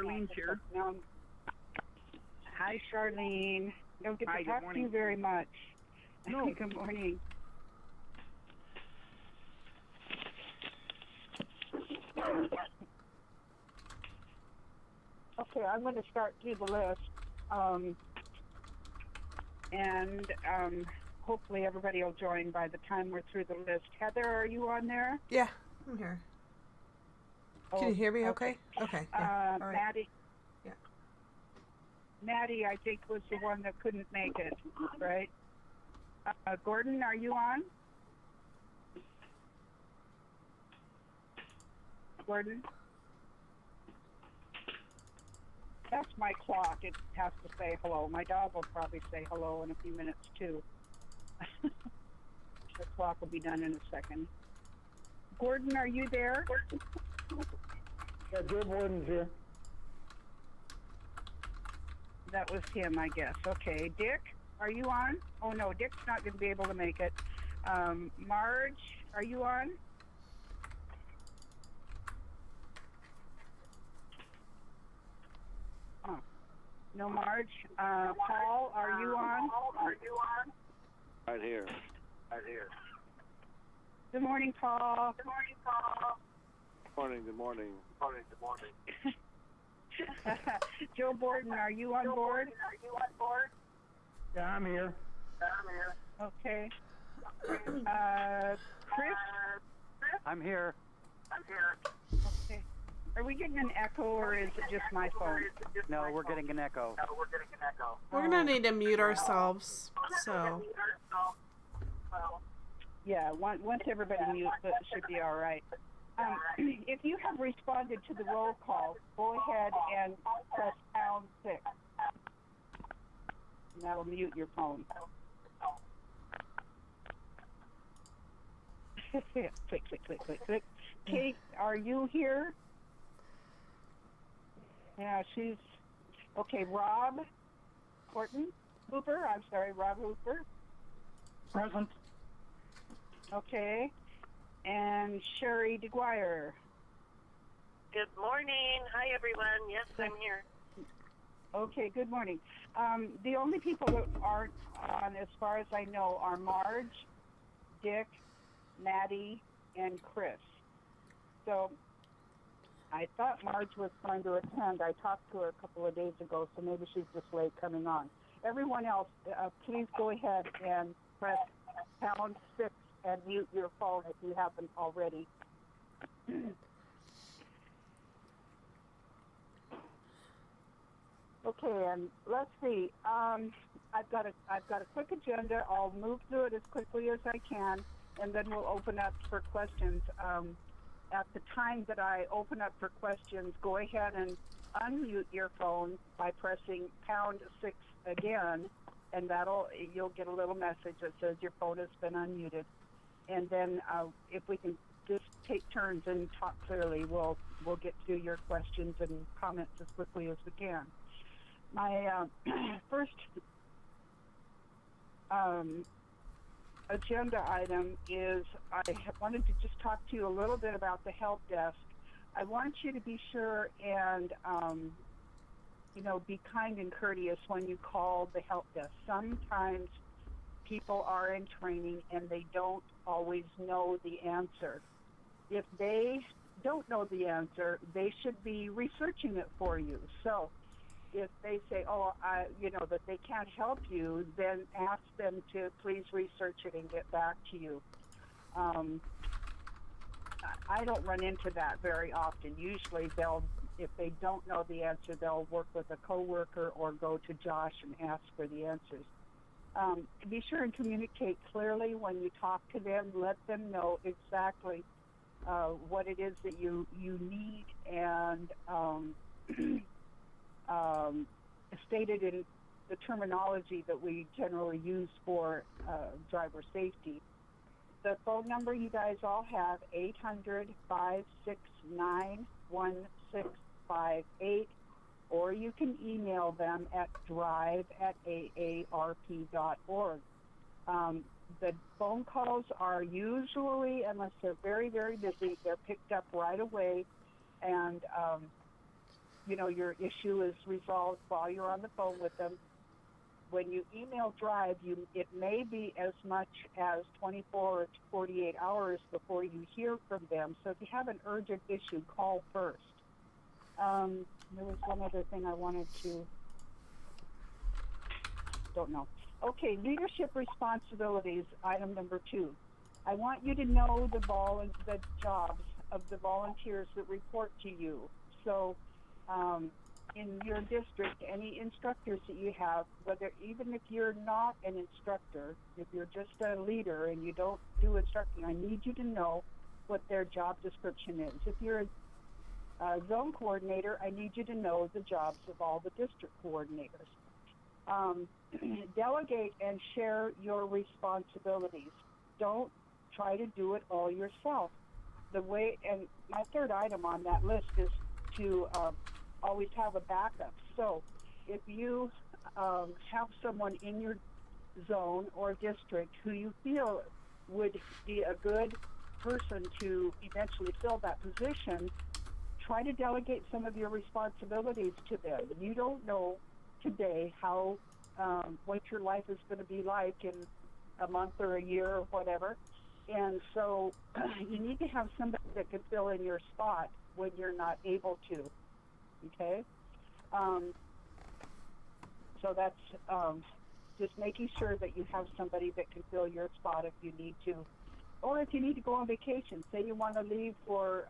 Charlene's here. Now, hi, Charlene. Don't get to talk to you very much. No. Good morning. Okay, I'm going to start through the list. And hopefully everybody will join by the time we're through the list. Heather, are you on there? Yeah, I'm here. Can you hear me okay? Okay. Yeah. All right. Maddie. Yeah. Maddie, I think, was the one that couldn't make it, right? Gordon, are you on? Gordon? That's my clock. It has to say hello. My dog will probably say hello in a few minutes, too. The clock will be done in a second. Gordon, are you there? Yeah, Joe Borden's here. That was him, I guess. Okay. Dick, are you on? Oh, no, Dick's not going to be able to make it. Marge, are you on? Oh, no, Marge. Paul, are you on? Right here. Good morning, Paul. Good morning. Joe Borden, are you on board? Yeah, I'm here. Okay. Chris? I'm here. Okay. Are we getting an echo or is it just my phone? No, we're getting an echo. We're gonna need to mute ourselves. So. Yeah, once everybody mutes, it should be all right. If you have responded to the roll call, go ahead and press pound 6. And that'll mute your phone. Click. Kate, are you here? Yeah, she's... Okay, Rob Hooper. Present. Okay. And Sherry DeGuire. Good morning. Hi, everyone. Yes, I'm here. Okay, good morning. The only people that aren't on, as far as I know, are Marge, Dick, Maddie, and Chris. So I thought Marge was going to attend. I talked to her a couple of days ago, so maybe she's just late coming on. Everyone else, please go ahead and press pound 6 and mute your phone if you haven't already. Okay, and let's see. I've got a quick agenda. I'll move through it as quickly as I can, and then we'll open up for questions. At the time that I open up for questions, go ahead and unmute your phone by pressing pound 6 again, and you'll get a little message that says your phone has been unmuted. And then if we can just take turns and talk clearly, we'll get through your questions and comments as quickly as we can. My first agenda item is I wanted to just talk to you a little bit about the help desk. I want you to be sure and be kind and courteous when you call the help desk. Sometimes people are in training and they don't always know the answer. If they don't know the answer, they should be researching it for you. So if they say, that they can't help you, then ask them to please research it and get back to you. I don't run into that very often. Usually if they don't know the answer, they'll work with a coworker or go to Josh and ask for the answers. Be sure and communicate clearly when you talk to them. Let them know exactly what it is that you need and stated in the terminology that we generally use for driver safety. The phone number you guys all have, 800-569-1658, or you can email them at drive@aarp.org. The phone calls are usually, unless they're very, very busy, they're picked up right away, and your issue is resolved while you're on the phone with them. When you email Drive, it may be as much as 24 to 48 hours before you hear from them. So if you have an urgent issue, call first. There was one other thing I wanted to, don't know. Okay, leadership responsibilities, item number 2. I want you to know the jobs of the volunteers that report to you. So in your district, any instructors that you have, even if you're not an instructor, if you're just a leader and you don't do instructing, I need you to know what their job description is. If you're a zone coordinator, I need you to know the jobs of all the district coordinators. Delegate and share your responsibilities. Don't try to do it all yourself. And my third item on that list is to always have a backup. So if you have someone in your zone or district who you feel would be a good person to eventually fill that position, try to delegate some of your responsibilities to them. You don't know today how what your life is going to be like in a month or a year or whatever. And so you need to have somebody that can fill in your spot when you're not able to. Okay? So that's just making sure that you have somebody that can fill your spot if you need to. Or if you need to go on vacation. Say you want to leave for,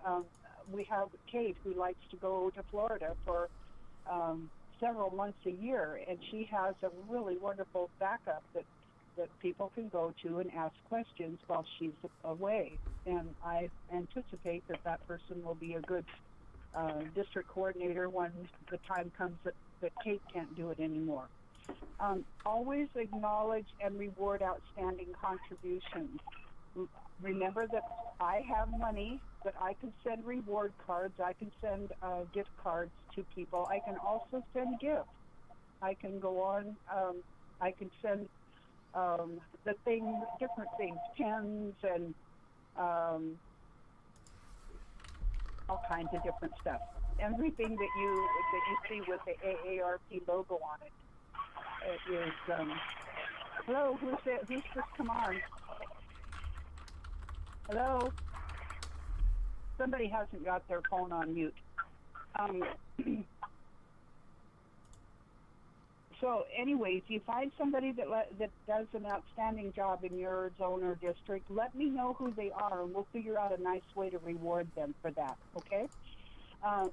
we have Kate who likes to go to Florida for several months a year, and she has a really wonderful backup that people can go to and ask questions while she's away. And I anticipate that person will be a good district coordinator when the time comes that Kate can't do it anymore. Always acknowledge and reward outstanding contributions. Remember that I have money, that I can send reward cards, I can send gift cards to people. I can also send gifts. I can go on, I can send different things, pens and all kinds of different stuff. Everything that you see with the AARP logo on it is. Hello, who's just come on? Hello. Somebody hasn't got their phone on mute. So anyways, you find somebody that does an outstanding job in your zone or district, let me know who they are, and we'll figure out a nice way to reward them for that, okay?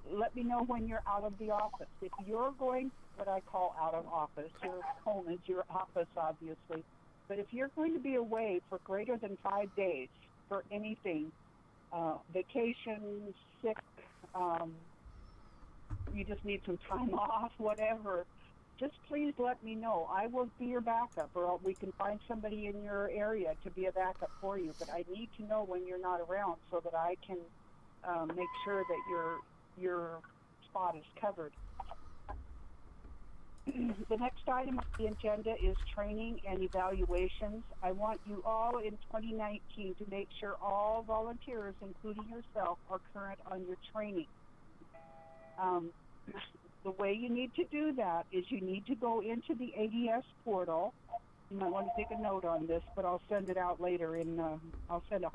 Let me know when you're out of the office. If you're going, what I call out of office, your home is your office, obviously. But if you're going to be away for greater than 5 days for anything, vacation, sick, you just need some time off, whatever, just please let me know. I will be your backup, or we can find somebody in your area to be a backup for you. But I need to know when you're not around so that I can make sure that your spot is covered. The next item on the agenda is training and evaluations. I want you all in 2019 to make sure all volunteers, including yourself, are current on your training. The way you need to do that is you need to go into the ADS portal. You might want to take a note on this, but I'll send it out later I'll send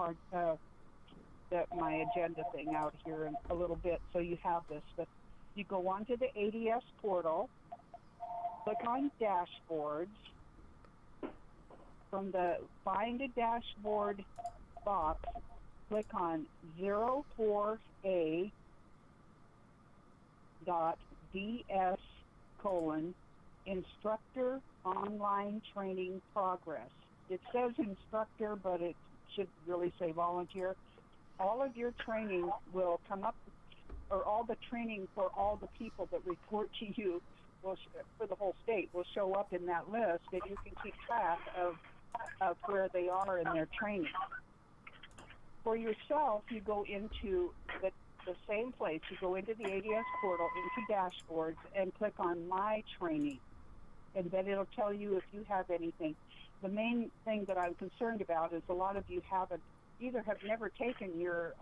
my agenda thing out here in a little bit so you have this. But you go onto the ADS portal, click on dashboards. From the find a dashboard box, click on 04A .ds: instructor online training progress. It says instructor, but it should really say volunteer. All of your training will come up, or all the training for all the people that report to you for the whole state will show up in that list, and you can keep track of where they are in their training. For yourself, you go into the same place. You go into the ADS portal, into dashboards, and click on my training, and then it'll tell you if you have anything. The main thing that I'm concerned about is a lot of you have never taken your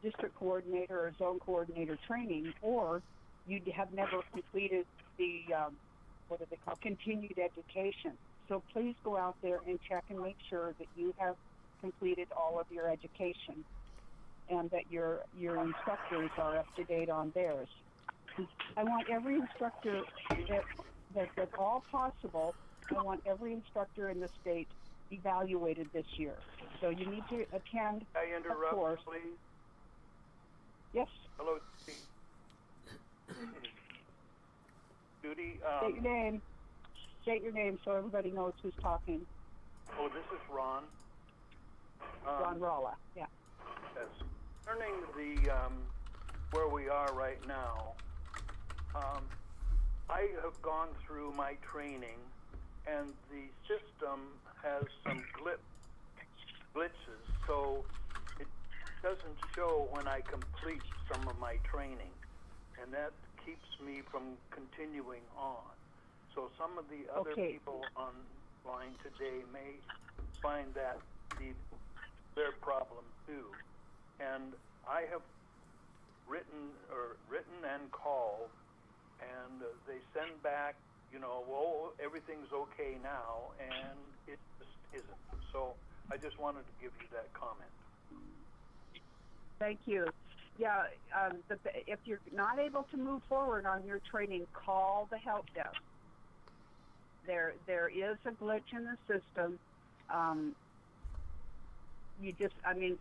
district coordinator or zone coordinator training, or you have never completed the, what do they call, continued education. So please go out there and check and make sure that you have completed all of your education and that your instructors are up to date on theirs. I want every instructor that's all possible. I want every instructor in the state evaluated this year. So you need to attend I interrupt, a course. please? Yes. Hello, Judy. State your name. State your name so everybody knows who's talking. Oh, this is Ron. Ron Rolla. Yeah. Yes. Concerning the where we are right now, I have gone through my training, and the system has some glitches, so it doesn't show when I complete some of my training, and that keeps me from continuing on. So some of the other people online today may find that their problem too. And I have written and called, and they send back, well, everything's okay now, and it just isn't. So I just wanted to give you that comment. Thank you. Yeah, if you're not able to move forward on your training, call the help desk. There is a glitch in the system.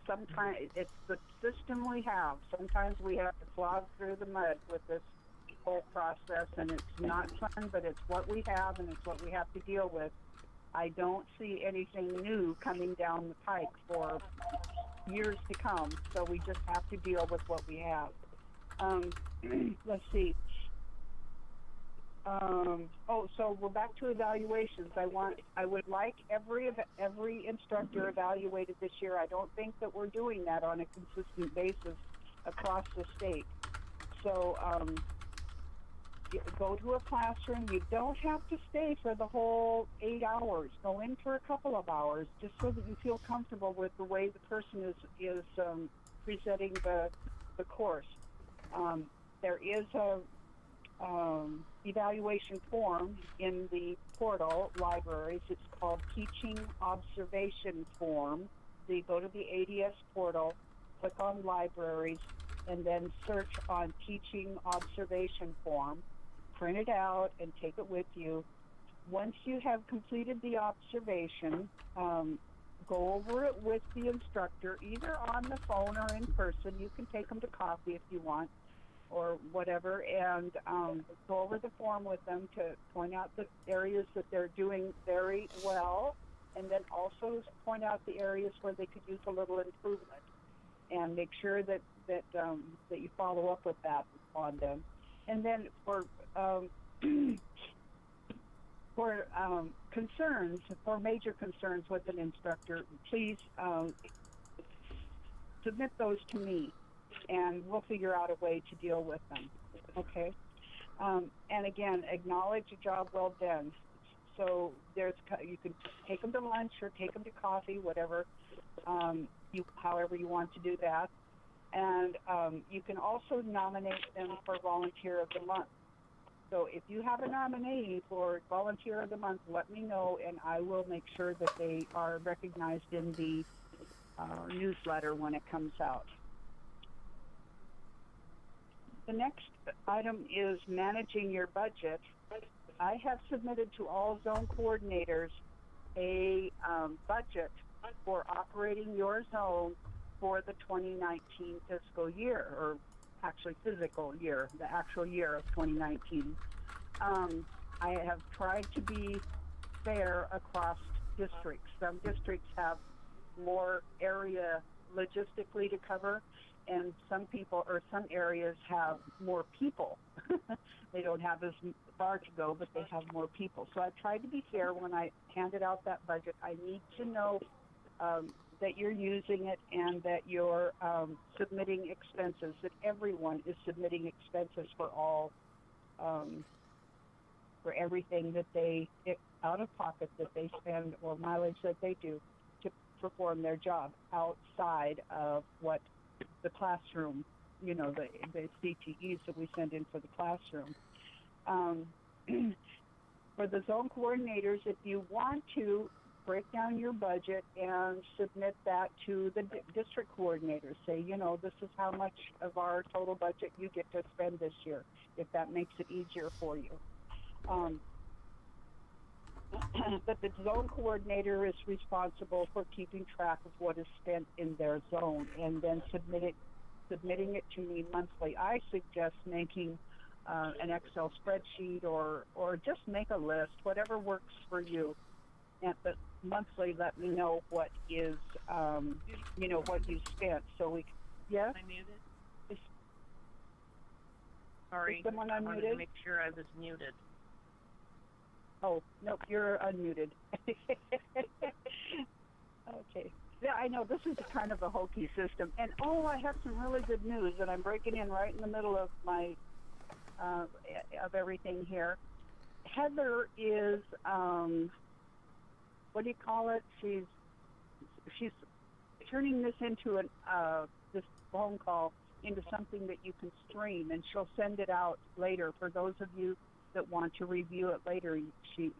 Sometimes it's the system we have. Sometimes we have to slog through the mud with this whole process, and it's not fun, but it's what we have, and it's what we have to deal with. I don't see anything new coming down the pike for years to come, so we just have to deal with what we have. Let's see. So we're back to evaluations. I would like every instructor evaluated this year. I don't think that we're doing that on a consistent basis across the state. So go to a classroom. You don't have to stay for the whole 8 hours. Go in for a couple of hours, just so that you feel comfortable with the way the person is presenting the course. There is a evaluation form in the portal libraries. It's called Teaching Observation Form. So you go to the ADS portal, click on Libraries, and then search on Teaching Observation Form. Print it out and take it with you. Once you have completed the observation, go over it with the instructor, either on the phone or in person. You can take them to coffee if you want, or whatever, and go over the form with them to point out the areas that they're doing very well, and then also point out the areas where they could use a little improvement, and make sure that you follow up with that on them. And then for concerns, for major concerns with an instructor, please submit those to me, and we'll figure out a way to deal with them, okay? And again, acknowledge a job well done. So you can take them to lunch or take them to coffee, whatever, however you want to do that. And you can also nominate them for Volunteer of the Month. So if you have a nominee for Volunteer of the Month, let me know, and I will make sure that they are recognized in the newsletter when it comes out. The next item is managing your budget. I have submitted to all zone coordinators a budget for operating your zone for the 2019 fiscal year, or actually physical year, the actual year of 2019. I have tried to be fair across districts. Some districts have more area logistically to cover, and some areas have more people. They don't have as far to go, but they have more people. So I tried to be fair when I handed out that budget. I need to know that you're using it and that you're submitting expenses, that everyone is submitting expenses for all, for everything that they, out of pocket that they spend or mileage that they do to perform their job outside of what the classroom the CTEs that we send in for the classroom. For the zone coordinators, if you want to break down your budget and submit that to the district coordinators, say, this is how much of our total budget you get to spend this year, if that makes it easier for you. But the zone coordinator is responsible for keeping track of what is spent in their zone and then submitting it to me monthly. I suggest making an Excel spreadsheet or just make a list, whatever works for you. But monthly, let me know what is, what you spent. So we, yes? Am I muted? Is, Sorry, is someone I wanted unmuted? to make sure I was muted. Oh, nope, you're unmuted. Okay. Yeah, I know this is kind of a hokey system. And I have some really good news, and I'm breaking in right in the middle of my of everything here. Heather is what do you call it? She's turning this into this phone call into something that you can stream, and she'll send it out later for those of you that want to review it later. She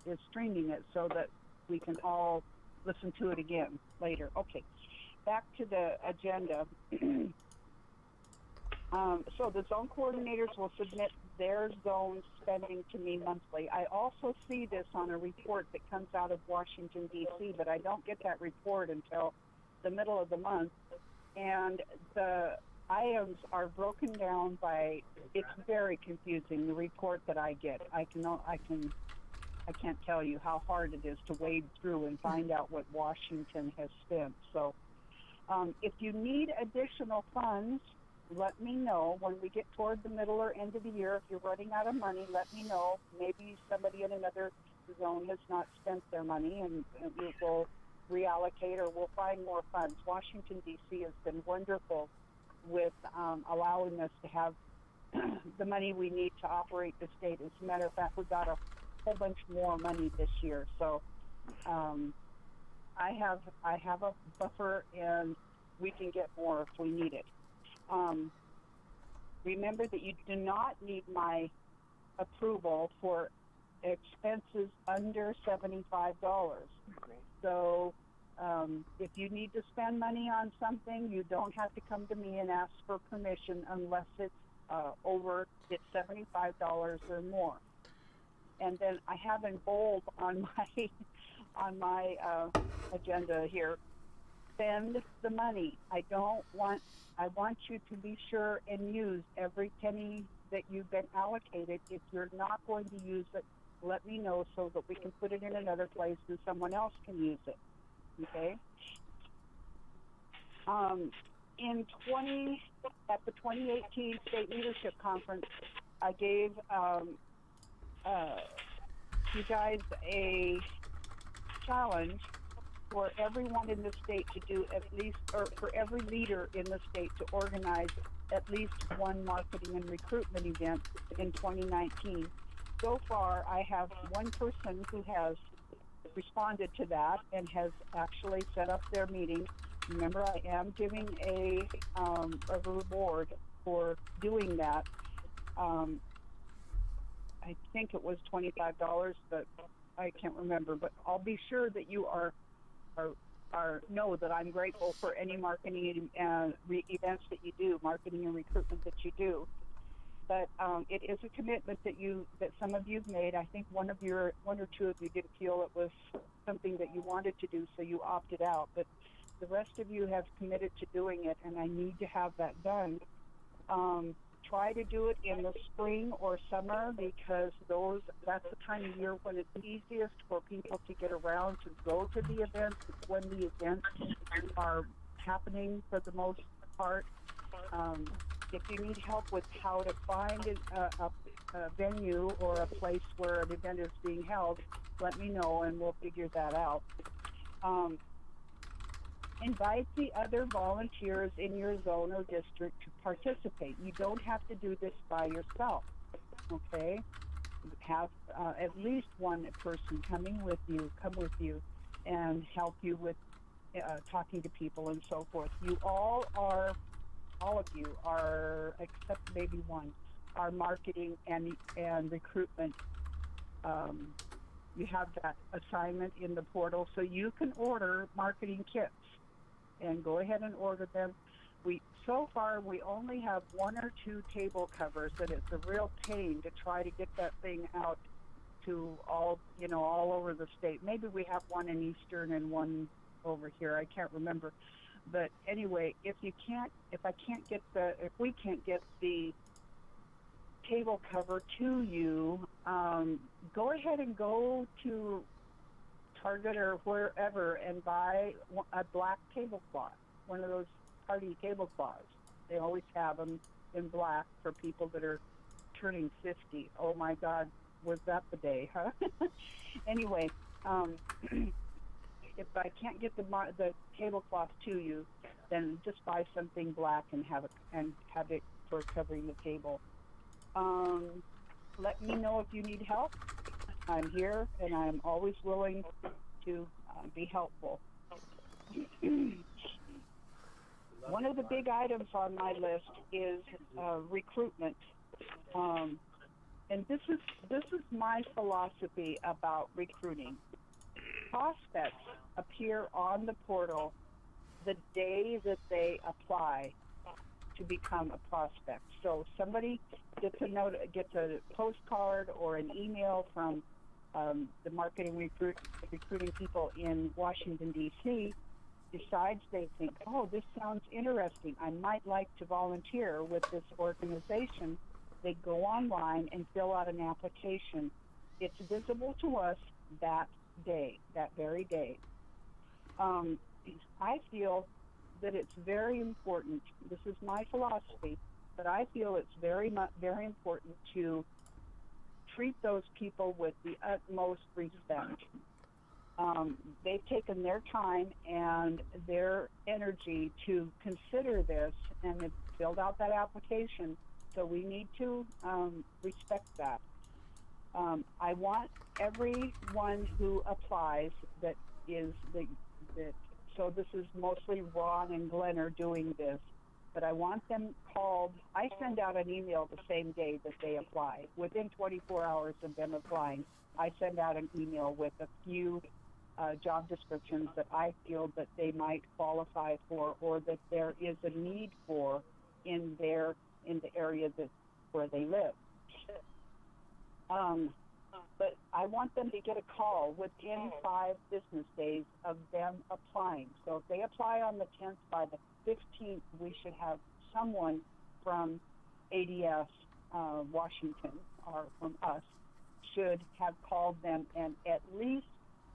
is streaming it so that we can all listen to it again later. Okay, back to the agenda. So the zone coordinators will submit their zone spending to me monthly. I also see this on a report that comes out of Washington, D.C., but I don't get that report until the middle of the month. And the items are broken down by, it's very confusing, the report that I get. I can't tell you how hard it is to wade through and find out what Washington has spent. So if you need additional funds, let me know when we get toward the middle or end of the year. If you're running out of money, let me know. Maybe somebody in another zone has not spent their money, and we will reallocate or we'll find more funds. Washington, D.C. has been wonderful with allowing us to have the money we need to operate the state. As a matter of fact, we got a whole bunch more money this year. So I have a buffer, and we can get more if we need it. Remember that you do not need my approval for expenses under $75. So if you need to spend money on something, you don't have to come to me and ask for permission unless it's it's $75 or more. And then I have in bold on my agenda here, spend the money. I want you to be sure and use every penny that you've been allocated. If you're not going to use it, let me know so that we can put it in another place and someone else can use it. Okay? At the 2018 State Leadership Conference, I gave you guys a challenge for everyone in the state to do at least, or for every leader in the state to organize at least one marketing and recruitment event in 2019. So far, I have one person who has responded to that and has actually set up their meeting. Remember, I am giving a reward for doing that. I think it was $25, but I can't remember. But I'll be sure that you know that I'm grateful for any marketing events that you do, marketing and recruitment that you do. But it is a commitment that some of you've made. I think one or two of you didn't feel it was something that you wanted to do, so you opted out. But the rest of you have committed to doing it, and I need to have that done. Try to do it in the spring or summer, because that's the time of year when it's easiest for people to get around to go to the events. It's when the events are happening for the most part. If you need help with how to find a venue or a place where an event is being held, let me know and we'll figure that out. Invite the other volunteers in your zone or district to participate. You don't have to do this by yourself, okay? Have at least one person come with you and help you with talking to people and so forth. You all are all of you are, except maybe one, are marketing and recruitment. You have that assignment in the portal, so you can order marketing kits and go ahead and order them. So far we only have 1 or 2 table covers, and it's a real pain to try to get that thing out to all over the state. Maybe we have one in Eastern and one over here. I can't remember. But anyway, if we can't get the table cover to you, go ahead and go to Target or wherever and buy a black tablecloth, one of those party tablecloths. They always have them in black for people that are turning 50. Oh my God, was that the day, huh? Anyway, if I can't get the tablecloth to you, then just buy something black and have it for covering the table. Let me know if you need help. I'm here, and I'm always willing to be helpful. One of the big items on my list is recruitment, and this is my philosophy about recruiting. Prospects appear on the portal the day that they apply to become a prospect. So somebody gets a postcard or an email from the recruiting people in Washington, D.C., decides they think, oh, this sounds interesting. I might like to volunteer with this organization. They go online and fill out an application. It's visible to us that day, that very day. I feel that it's very important. This is my philosophy, but I feel it's very important to treat those people with the utmost respect. They've taken their time and their energy to consider this, and have filled out that application, so we need to respect that. I want everyone who applies so this is mostly Ron and Glenn are doing this, but I want them called. I send out an email the same day that they apply. Within 24 hours of them applying, I send out an email with a few job descriptions that I feel that they might qualify for, or that there is a need for in the area where they live. But I want them to get a call within 5 business days of them applying. So if they apply on the 10th, by the 15th, we should have someone from ADS Washington, or from us, should have called them and at least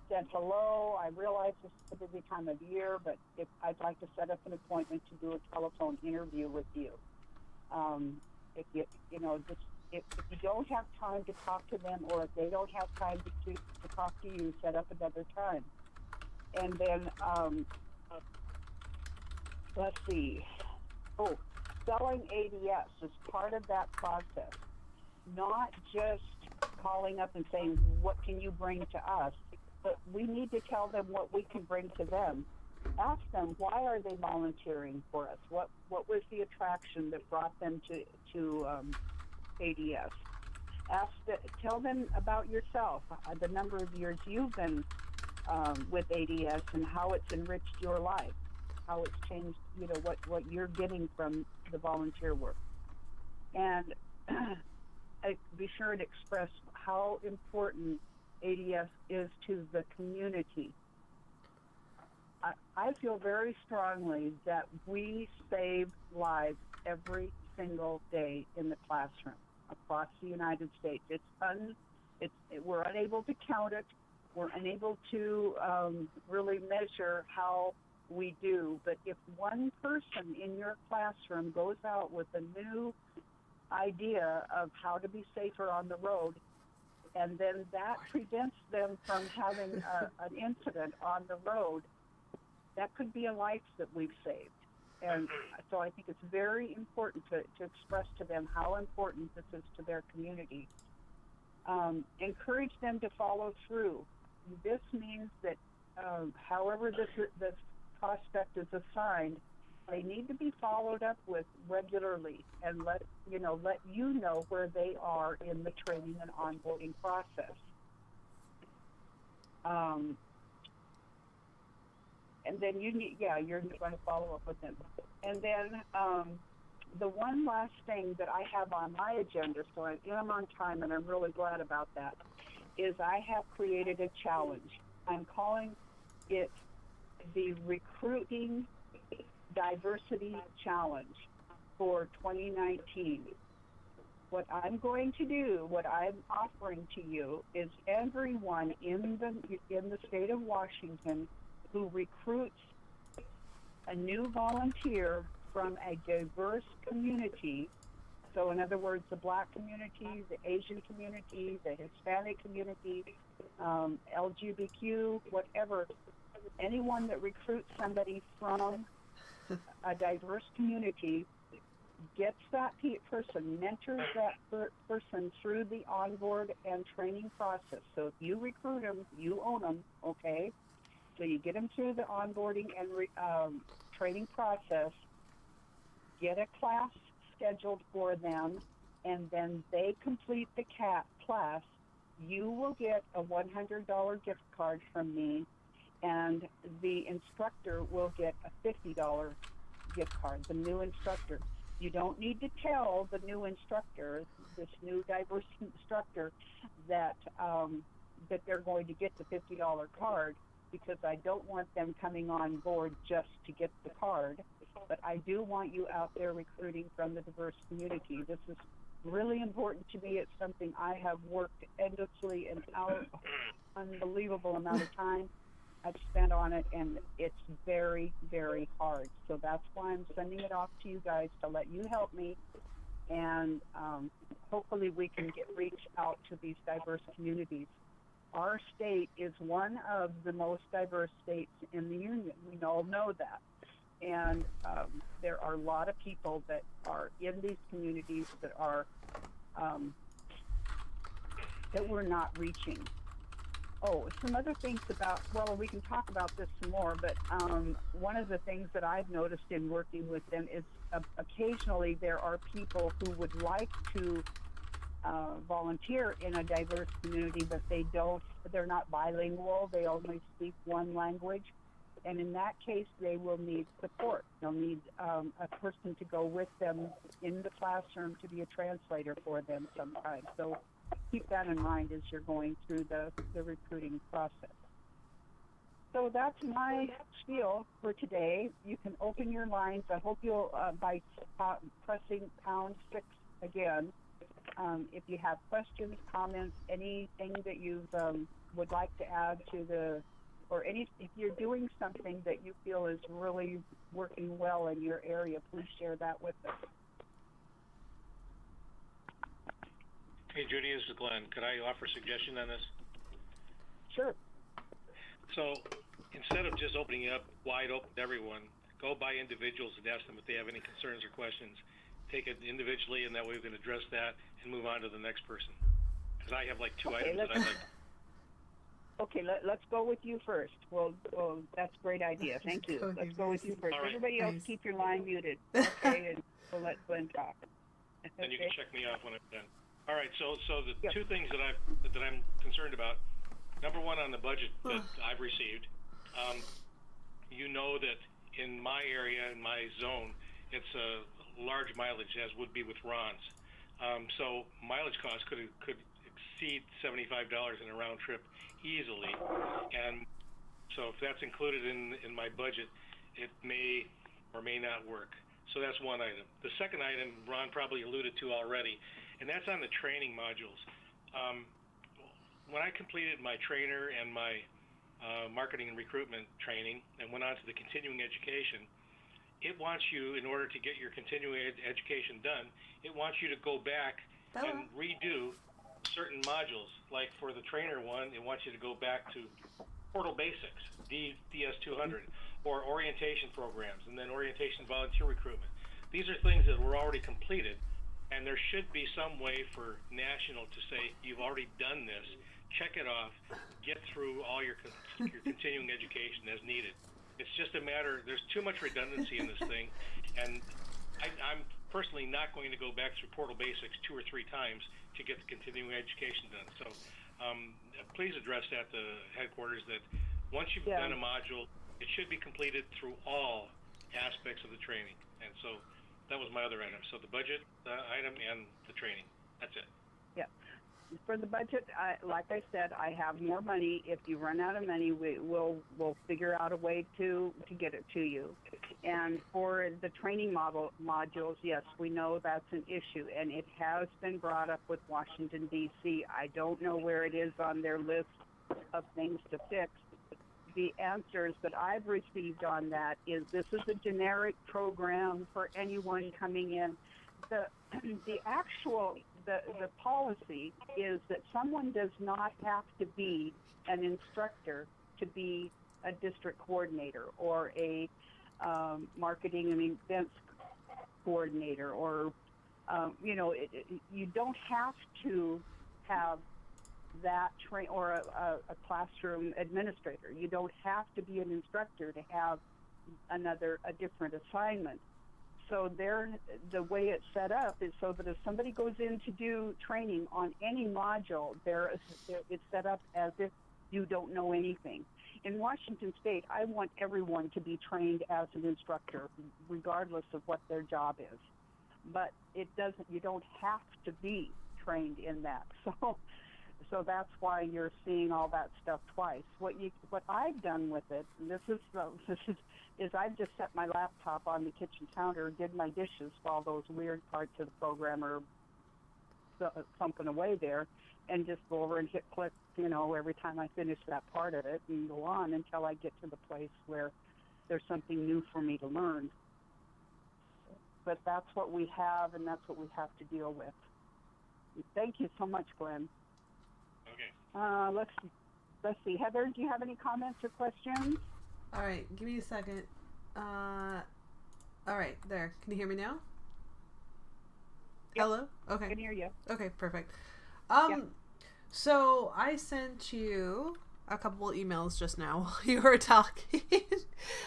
said hello. I realize this is a busy time of year, but if I'd like to set up an appointment to do a telephone interview with you. If you don't have time to talk to them, or if they don't have time to talk to you, set up another time. And then, let's see. Oh, selling ADS is part of that process. Not just calling up and saying, what can you bring to us? But we need to tell them what we can bring to them. Ask them, why are they volunteering for us? What was the attraction that brought them to ADS? Tell them about yourself, the number of years you've been with ADS, and how it's enriched your life, how it's changed, what you're getting from the volunteer work. And be sure to express how important ADS is to the community. I feel very strongly that we save lives every single day in the classroom across the United States. We're unable to count it. We're unable to really measure how we do. But if one person in your classroom goes out with a new idea of how to be safer on the road, and then that prevents them from having an incident on the road, that could be a life that we've saved. And so I think it's very important to express to them how important this is to their community. Encourage them to follow through. This means that however this prospect is assigned, they need to be followed up with regularly and let you know where they are in the training and onboarding process. And then you're going to follow up with them. And then the one last thing that I have on my agenda, so I am on time and I'm really glad about that, is I have created a challenge. I'm calling it the Recruiting Diversity Challenge for 2019. What I'm going to do, what I'm offering to you, is everyone in the state of Washington who recruits a new volunteer from a diverse community. So in other words, the Black community, the Asian community, the Hispanic community, LGBTQ, whatever, anyone that recruits somebody from a diverse community gets that person, mentors that person through the onboard and training process. So if you recruit them, you own them, okay? So you get them through the onboarding and training process, get a class scheduled for them, and then they complete the class. You will get a $100 gift card from me, and the instructor will get a $50 gift card, the new instructor. You don't need to tell the new instructor, this new diverse instructor, that they're going to get the $50 card, because I don't want them coming on board just to get the card. But I do want you out there recruiting from the diverse community. This is really important to me. It's something I have worked endlessly and unbelievable amount of time I've spent on it, and it's very, very hard. So that's why I'm sending it off to you guys to let you help me, and hopefully we can reach out to these diverse communities. Our state is one of the most diverse states in the union. We all know that. And there are a lot of people that are in these communities that are that we're not reaching. Oh, some other things about, well, we can talk about this some more, but one of the things that I've noticed in working with them is occasionally there are people who would like to volunteer in a diverse community, but they're not bilingual, they only speak one language. And in that case, they will need support. They'll need a person to go with them in the classroom to be a translator for them sometimes. So keep that in mind as you're going through the recruiting process. So that's my spiel for today. You can open your lines. I hope you'll, by pressing #6 again, if you have questions, comments, anything that you would like to add to if you're doing something that you feel is really working well in your area, please share that with us. Hey, Judy, this is Glenn. Could I offer a suggestion on this? Sure. So instead of just opening it up wide open to everyone, go by individuals and ask them if they have any concerns or questions. Take it individually, and that way we can address that and move on to the next person. Because I have like two items that I'd like. Okay, let's go with you first. Well, that's a great idea. Thank you. Let's go with you first. All right. Everybody else, keep your line muted. Okay, and we'll let Glenn talk. And you can check me off when I'm done. All right. So the Yep. two things that I'm concerned about. Number one, on the budget that I've received, you know that in my area, in my zone, it's a large mileage, as would be with Ron's. So mileage costs could exceed $75 in a round trip easily, and so if that's included in my budget, it may or may not work. So that's one item. The second item Ron probably alluded to already, and that's on the training modules. When I completed my trainer and my marketing and recruitment training and went on to the continuing education, it wants you, in order to get your continuing education done, it wants you to go back and redo certain modules. Like for the trainer one, it wants you to go back to Portal Basics, DS200, or orientation programs, and then orientation volunteer recruitment. These are things that were already completed, and there should be some way for National to say, you've already done this, check it off, get through all your continuing education as needed. It's just a matter. There's too much redundancy in this thing, and I'm personally not going to go back through Portal Basics 2 or 3 times to get the continuing education done. So please address at the headquarters that once you've done a module, it should be completed through all aspects of the training. And so that was my other item. So the budget item and the training. That's it. Yeah. For the budget, like I said, I have more money. If you run out of money, we'll figure out a way to get it to you. And for the training modules, yes, we know that's an issue, and it has been brought up with Washington, D.C. I don't know where it is on their list of things to fix. The answers that I've received on that is this is a generic program for anyone coming in. The policy is that someone does not have to be an instructor to be a district coordinator or a marketing and events coordinator, or you don't have to have that or a classroom administrator. You don't have to be an instructor to have a different assignment. So the way it's set up is so that if somebody goes in to do training on any module, it's set up as if you don't know anything. In Washington State, I want everyone to be trained as an instructor, regardless of what their job is. But you don't have to be trained in that. So that's why you're seeing all that stuff twice. What I've done with it, and this is I've just set my laptop on the kitchen counter, did my dishes while those weird parts of the program are thumping away there, and just go over and hit click, every time I finish that part of it, and go on until I get to the place where there's something new for me to learn. But that's what we have, and that's what we have to deal with. Thank you so much, Glenn. Okay. Let's see. Heather, do you have any comments or questions? All right, give me a second. All right, there. Can you hear me now? Yep. Hello? Okay. I can hear you. Okay, perfect. Yep. So I sent you a couple emails just now while you were talking.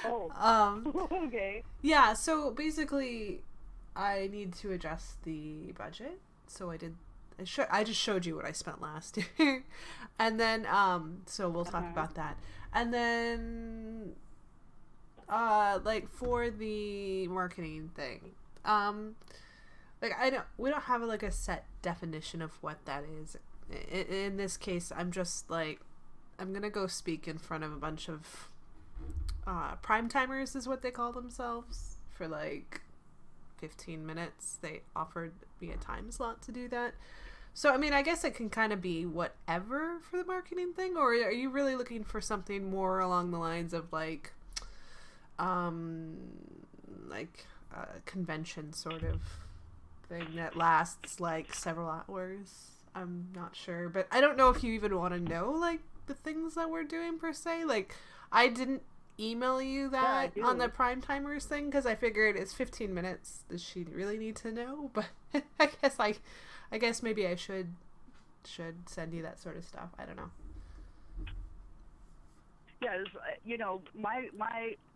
Oh. Okay. Yeah, so basically I need to adjust the budget. So I just showed you what I spent last year. And then so we'll talk about that. And then for the marketing thing, we don't have a set definition of what that is. In this case, I'm just I'm gonna go speak in front of a bunch of prime timers is what they call themselves for 15 minutes. They offered me a time slot to do that. So, I guess it can kind of be whatever for the marketing thing, or are you really looking for something more along the lines of a convention sort of thing that lasts several hours? I'm not sure, but I don't know if you even want to know the things that we're doing per se. I didn't email you that on the prime timers thing because I figured it's 15 minutes. Does she really need to know? But I guess maybe I should send you that sort of stuff. I don't know. Yes,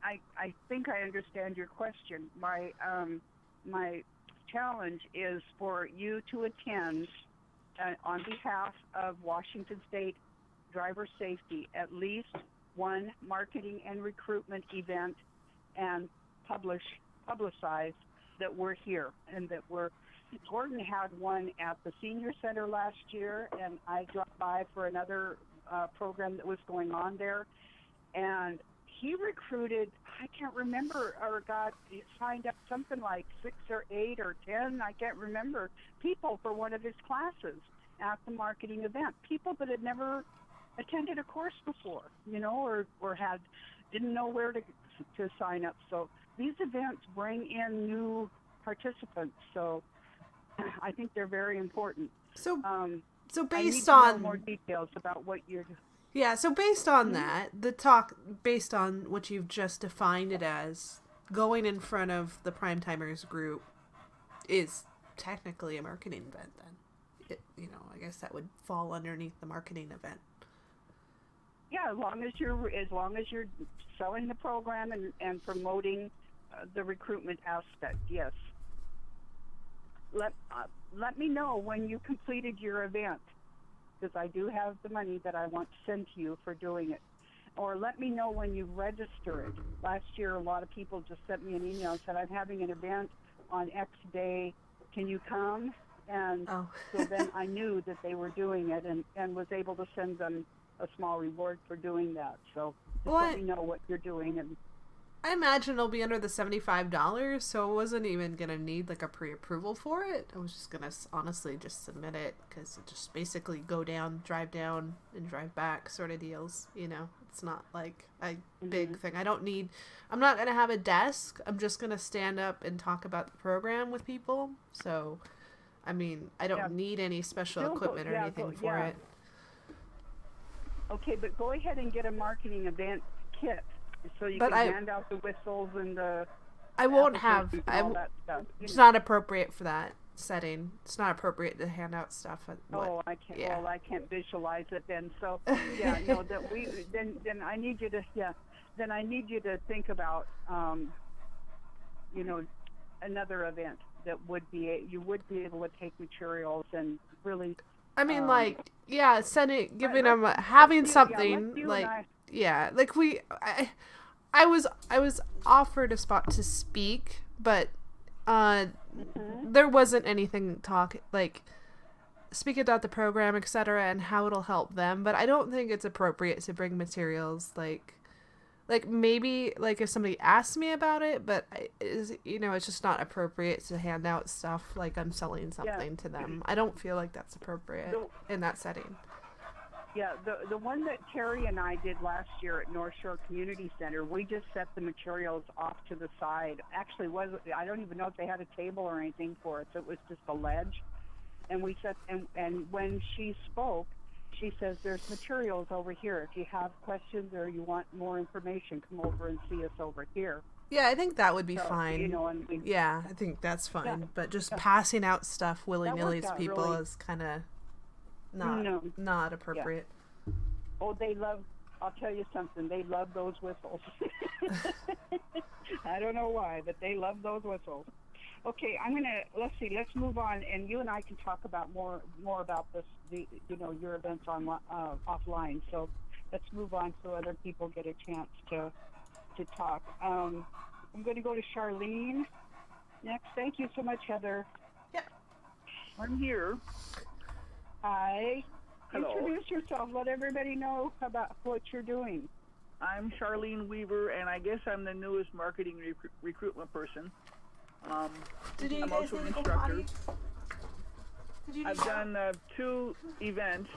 I think I understand your question. My challenge is for you to attend on behalf of Washington State driver safety at least one marketing and recruitment event and publicize that we're here and that Gordon had one at the senior center last year, and I dropped by for another program that was going on there, and he recruited, I can't remember, or he signed up something like 6 or 8 or 10, I can't remember, people for one of his classes at the marketing event. People that had never attended a course before, or didn't know where to sign up. So these events bring in new participants. So I think they're very important. So based I need to know on more details about what you're. Yeah, so based on that, based on what you've just defined it as, going in front of the prime timers group is technically a marketing event then. I guess that would fall underneath the marketing event. Yeah, as long as you're selling the program and promoting the recruitment aspect, yes. Let me know when you completed your event, because I do have the money that I want to send to you for doing it. Or let me know when you register it. Last year, a lot of people just sent me an email and said, I'm having an event on X day. Can you come? And so then I knew that they were doing it and was able to send them a small reward for doing that. So just let me know what you're doing. And I imagine it'll be under the $75, so I wasn't even going to need like a pre-approval for it. I was just going to honestly just submit it, because it just basically drive down and drive back sort of deals, you know. It's not like a big thing. I'm not going to have a desk. I'm just going to stand up and talk about the program with people. So, I mean, I don't need any special equipment or anything for it. Okay, but go ahead and get a marketing event kit. So you can hand out the whistles and the... I won't have... all that stuff. It's not appropriate for that setting. It's not appropriate to hand out stuff. I can't. Yeah. Well, I can't visualize it then. So yeah, no. Then I need you to Then I need you to think about another event that you would be able to take materials and really. I mean, giving them having something I was offered a spot to speak, but there wasn't anything speak about the program, etc., and how it'll help them. But I don't think it's appropriate to bring materials like maybe if somebody asked me about it, but it's just not appropriate to hand out stuff like I'm selling something to them. I don't feel like that's appropriate in that setting. Yeah, the one that Terry and I did last year at North Shore Community Center, we just set the materials off to the side. Actually, I don't even know if they had a table or anything for it. So it was just a ledge, and we set and when she spoke, she says, "There's materials over here. If you have questions or you want more information, come over and see us over here." Yeah, I think that would be fine. I think that's fine. Yeah, but just passing out stuff willy-nilly to people is kind of not appropriate. Yeah. Oh, I'll tell you something, they love those whistles. I don't know why, but they love those whistles. Okay, let's move on, and you and I can talk about more about this, your events offline. So let's move on so other people get a chance to talk. I'm going to go to Charlene next. Thank you so much, Heather. Yeah. I'm here. Hi. Hello. Introduce yourself. Let everybody know about what you're doing. I'm Charlene Weaver, and I guess I'm the newest marketing recruitment person. I'm also an instructor. I've done 2 events,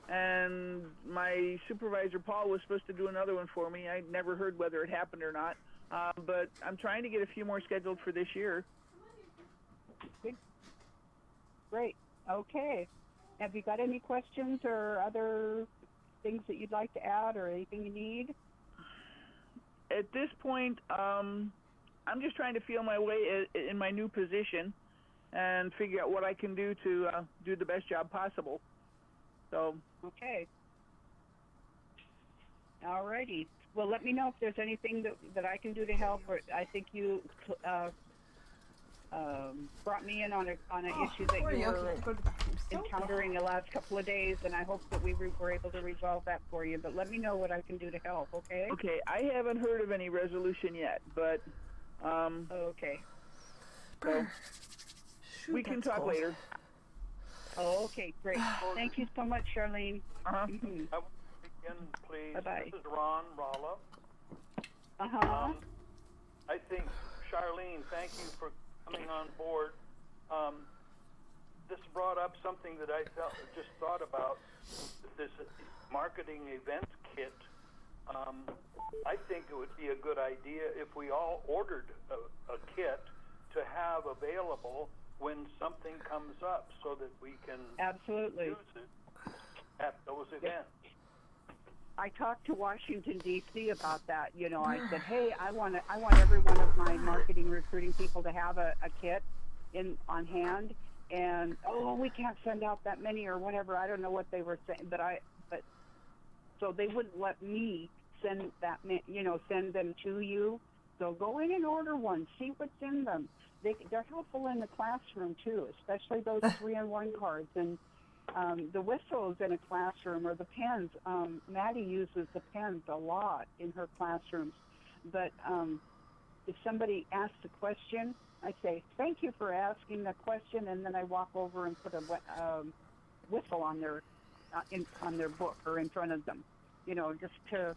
and my supervisor, Paul, was supposed to do another one for me. I never heard whether it happened or not, but I'm trying to get a few more scheduled for this year. Good. Great. Okay. Have you got any questions or other things that you'd like to add or anything you need? At this point, I'm just trying to feel my way in my new position and figure out what I can do to do the best job possible. So. Okay. All righty. Well, let me know if there's anything that I can do to help. Or I think you brought me in on an issue that you were encountering the last couple of days, and I hope that we were able to resolve that for you. But let me know what I can do to help, okay? Okay, I haven't heard of any resolution yet, but okay. So we can talk later. Oh, okay, great. Thank you so much, Charlene. Uh-huh. Mm-hmm. I will begin, please. Bye-bye. This is Ron Rolla. Uh-huh. I think, Charlene, thank you for coming on board. This brought up something that I just thought about, this marketing event kit. I think it would be a good idea if we all ordered a kit to have available when something comes up, so that we can use it at those events. I talked to Washington, D.C. about that. I said, hey, I want every one of my marketing recruiting people to have a kit on hand, and we can't send out that many or whatever. I don't know what they were saying, but so they wouldn't let me send send them to you. So go in and order one. See what's in them. They're helpful in the classroom too, especially those 3-in-1 cards and the whistles in a classroom, or the pens. Maddie uses the pens a lot in her classrooms. But if somebody asks a question, I say, thank you for asking the question, and then I walk over and put a whistle on their book or in front of them, just to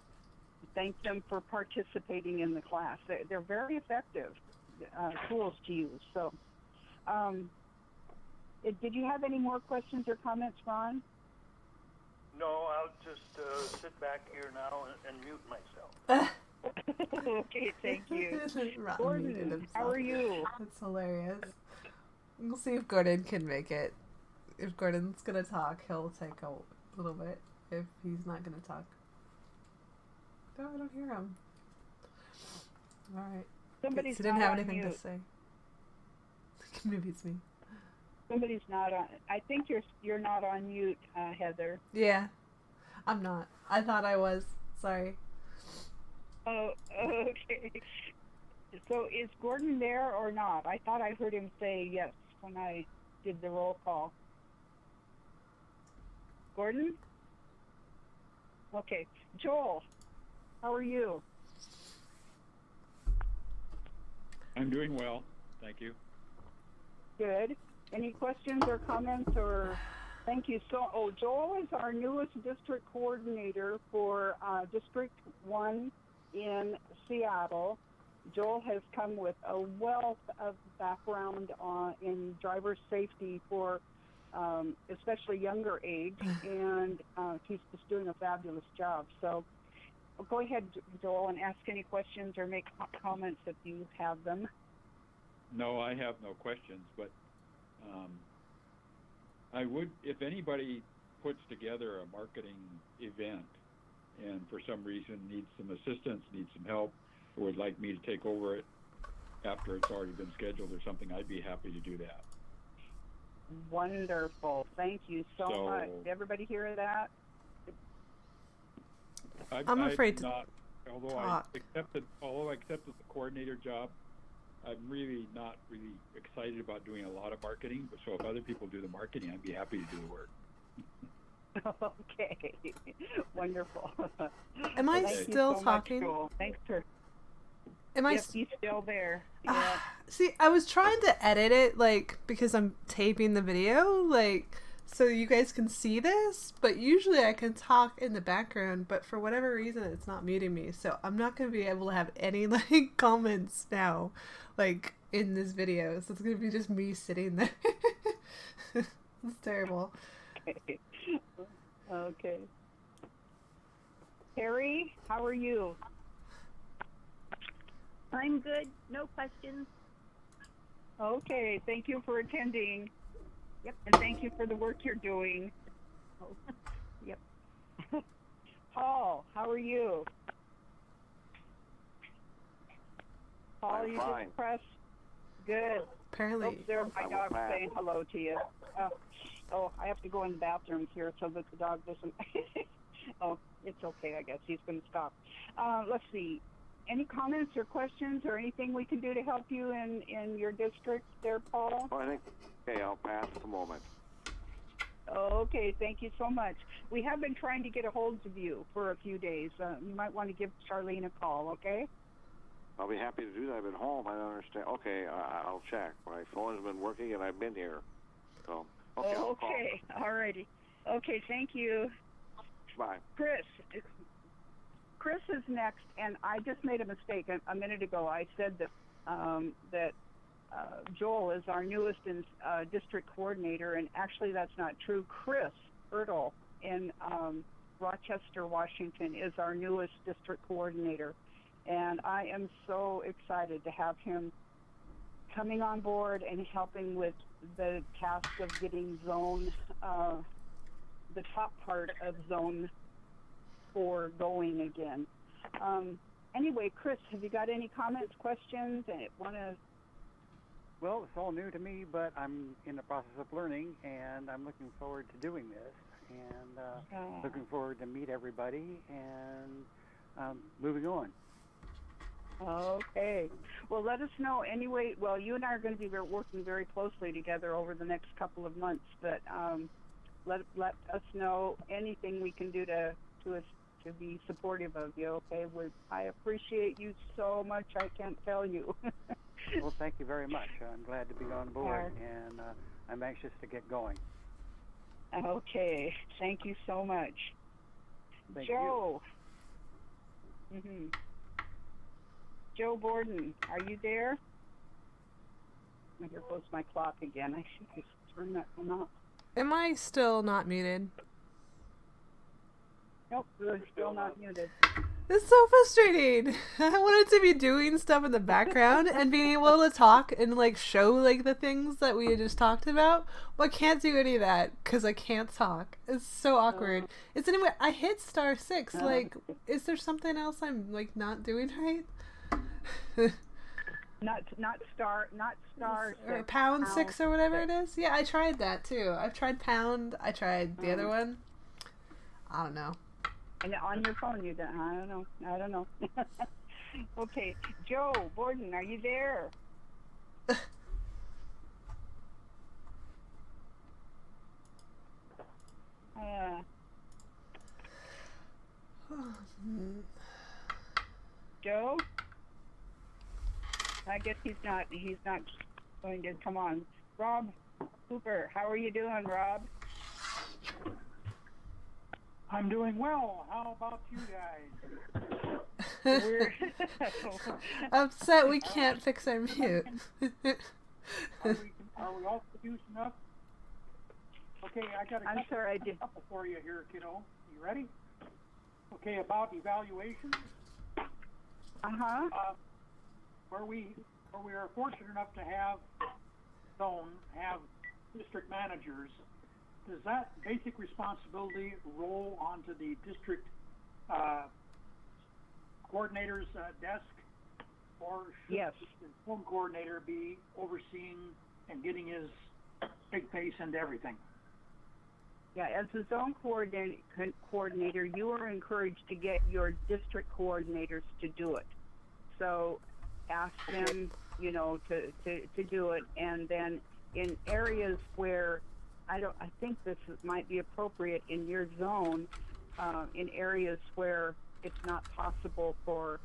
thank them for participating in the class. They're very effective tools to use. So did you have any more questions or comments, Ron? No, I'll just sit back here now and mute myself. Okay, thank you. Ron Gordon, muted himself. how are you? That's hilarious. We'll see if Gordon can make it. If Gordon's gonna talk, he'll take a little bit. If he's not gonna talk. No, I don't hear him. Alright. Somebody's So didn't not have on anything mute. to say. Maybe it's me. Somebody's not on. I think you're not on mute, Heather. Yeah. I'm not. I thought I was. Sorry. Oh, okay. So is Gordon there or not? I thought I heard him say yes when I did the roll call. Gordon? Okay. Joel, how are you? I'm doing well, thank you. Good. Any questions or comments or thank you. So, Joel is our newest district coordinator for District 1 in Seattle. Joel has come with a wealth of background in driver safety for especially younger age, and he's just doing a fabulous job. So go ahead, Joel, and ask any questions or make comments if you have them. No, I have no questions, but I would, if anybody puts together a marketing event and for some reason needs some assistance, needs some help, or would like me to take over it after it's already been scheduled or something, I'd be happy to do that. Wonderful. Thank you so much. Did everybody hear that? I'm afraid to not, although talk. I accepted the coordinator job, I'm really not really excited about doing a lot of marketing, but so if other people do the marketing, I'd be happy to do the work. Okay. Wonderful. Am I Thank you still so talking? Much, Joel. Thanks for. Am I? Yes, he's still there. Yeah. See, I was trying to edit it, because I'm taping the video, so you guys can see this, but usually I can talk in the background, but for whatever reason, it's not muting me, so I'm not going to be able to have any, comments now, in this video, so it's going to be just me sitting there. It's terrible. Okay. Okay. Harry, how are you? I'm good. No questions. Okay. Thank you for attending. Yep. And thank you for the work you're doing. Oh. Yep. Paul, how are you? Paul, I'm you fine. just press. Good. Apparently. Oops, there, my I dog's will pass. saying hello to you. I have to go in the bathroom here so that the dog doesn't. Oh, it's okay, I guess. He's going to stop. Let's see. Any comments or questions or anything we can do to help you in your district there, Paul? Oh, I think, okay, I'll pass at the moment. Okay, thank you so much. We have been trying to get a hold of you for a few days. You might want to give Charlene a call, okay? I'll be happy to do that. I've been home. I don't understand. Okay, I'll check. My phone has been working and I've been here. So, okay, I'll call. Okay, all righty. Okay, thank you. Bye. Chris is next, and I just made a mistake a minute ago. I said that Joel is our newest district coordinator, and actually that's not true. Chris Ertl in Rochester, Washington, is our newest district coordinator, and I am so excited to have him coming on board and helping with the task of getting the top part of Zone 4 going again. Anyway, Chris, have you got any comments, questions? Well, it's all new to me, but I'm in the process of learning, and I'm looking forward to doing this. and looking forward to meet everybody and moving on. Okay. Well, let us know anyway. Well, you and I are going to be working very closely together over the next couple of months, but let us know anything we can do to be supportive of you. Okay. I appreciate you so much. I can't tell you. Well, thank you very much. I'm glad to be on board, and I'm anxious to get going. Okay. Thank you so much. Thank Joe. You. Joe Borden, are you there? Oh, here goes my clock again. I should just turn that one off. Am I still not muted? Nope, you're still not muted. It's so frustrating. I wanted to be doing stuff in the background and being able to talk and like show like the things that we had just talked about, but I can't do any of that because I can't talk. It's so awkward. It's anyway. I hit *6. Like, is there something else I'm like not doing right? not star or #6 or whatever it is. Yeah, I tried that too. I've tried pound. I tried the other one. I don't know. And on your phone, you don't. I don't know. Okay, Joe Borden, are you there? Joe? I guess he's not going to come on. Rob Cooper, how are you doing, Rob? I'm doing well. How about you guys? We're upset we can't fix our mute. Are we all produced enough? Okay, I got a couple for you here, kiddo. You ready? Okay, about evaluations. Where we are fortunate enough to have district managers, does that basic responsibility roll onto the district coordinator's desk, or should the zone coordinator be overseeing and getting his big face into everything? Yeah, as a zone coordinator, you are encouraged to get your district coordinators to do it. So ask them, to do it, and then in areas where I think this might be appropriate in your zone, in areas where it's not possible for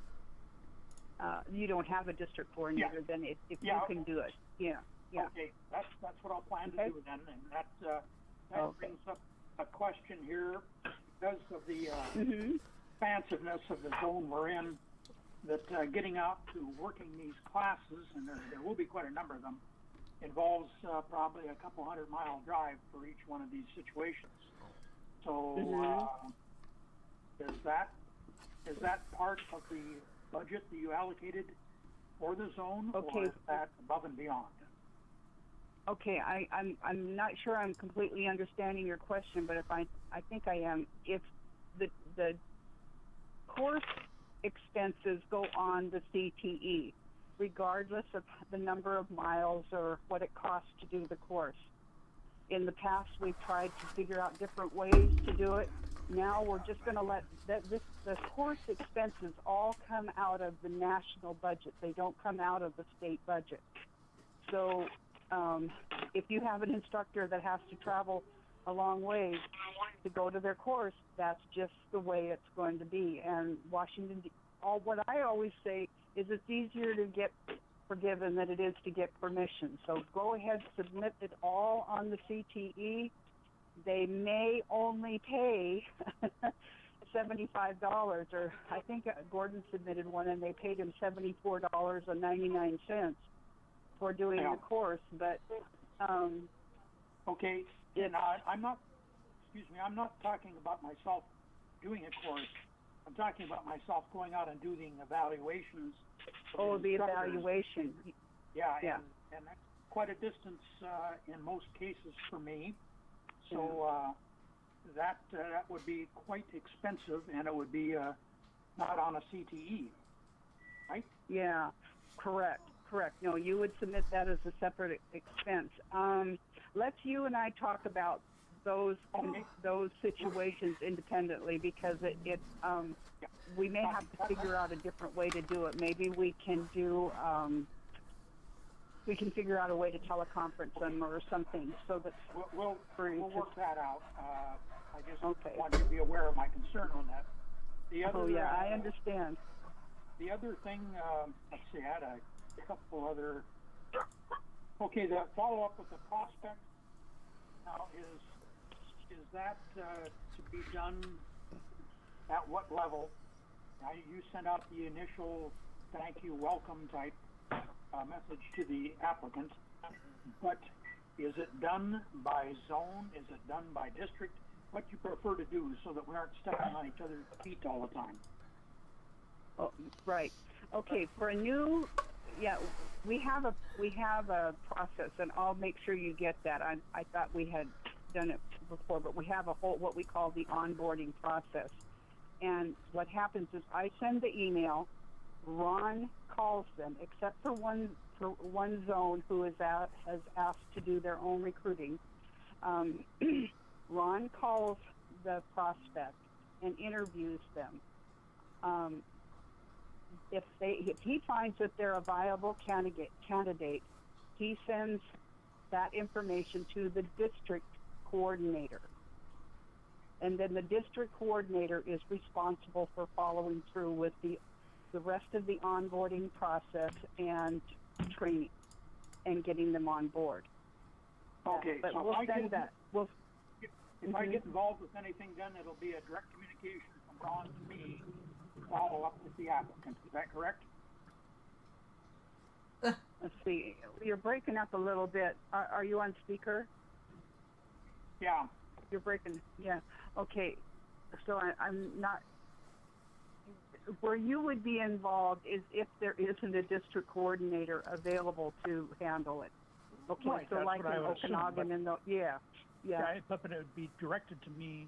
you don't have a district coordinator, then if you can do it. Okay, that's what I'll plan to do then, and that brings up a question here because of the expansiveness of the zone we're in. That getting out to working these classes, and there will be quite a number of them, involves probably a couple 100-mile drive for each one of these situations. So is that part of the budget that you allocated for the zone, or is that above and beyond? Okay, I'm not sure I'm completely understanding your question, but if I think I am. If the course expenses go on the CTE, regardless of the number of miles or what it costs to do the course. In the past, we've tried to figure out different ways to do it. Now we're just going to let the course expenses all come out of the national budget. They don't come out of the state budget. So if you have an instructor that has to travel a long way to go to their course, that's just the way it's going to be. And Washington, what I always say is it's easier to get forgiven than it is to get permission. So go ahead, submit it all on the CTE. They may only pay $75, or I think Gordon submitted one and they paid him $74.99 for doing the course. But okay, and I'm not talking about myself doing a course. I'm talking about myself going out and doing evaluations. Oh, the evaluation. Yeah. And that's quite a distance in most cases for me. So that would be quite expensive, and it would be not on a CTE, right? Yeah, correct. No, you would submit that as a separate expense. Let's you and I talk about those situations independently, because we may have to figure out a different way to do it. Maybe we can figure out a way to teleconference them or something, so that we'll work that out. I just want you to be aware of my concern on that. The other, I understand. The other thing, let's see, I had a couple other. Okay, the follow up with the prospect. Now, is that to be done at what level? Now, you sent out the initial thank you, welcome type message to the applicant, but is it done by zone? Is it done by district? What do you prefer to do, so that we aren't stepping on each other's feet all the time? Oh, right. Okay. For a new, we have a process, and I'll make sure you get that. I thought we had done it before, but we have a whole, what we call the onboarding process. And what happens is I send the email, Ron calls them, except for one zone who has asked to do their own recruiting. Ron calls the prospect and interviews them. If he finds that they're a viable candidate, he sends that information to the district coordinator. And then the district coordinator is responsible for following through with the rest of the onboarding process and training and getting them on board. Okay, but so we'll send that. If I get involved with anything done, it'll be a direct communication from Ron to me to follow up with the applicant. Is that correct? Let's see. You're breaking up a little bit. Are you on speaker? Yeah. You're breaking. Yeah. Okay. So I'm not. Where you would be involved is if there isn't a district coordinator available to handle it. Okay. Right, so that's like what in I would assume, Okanagan and but it would be directed to me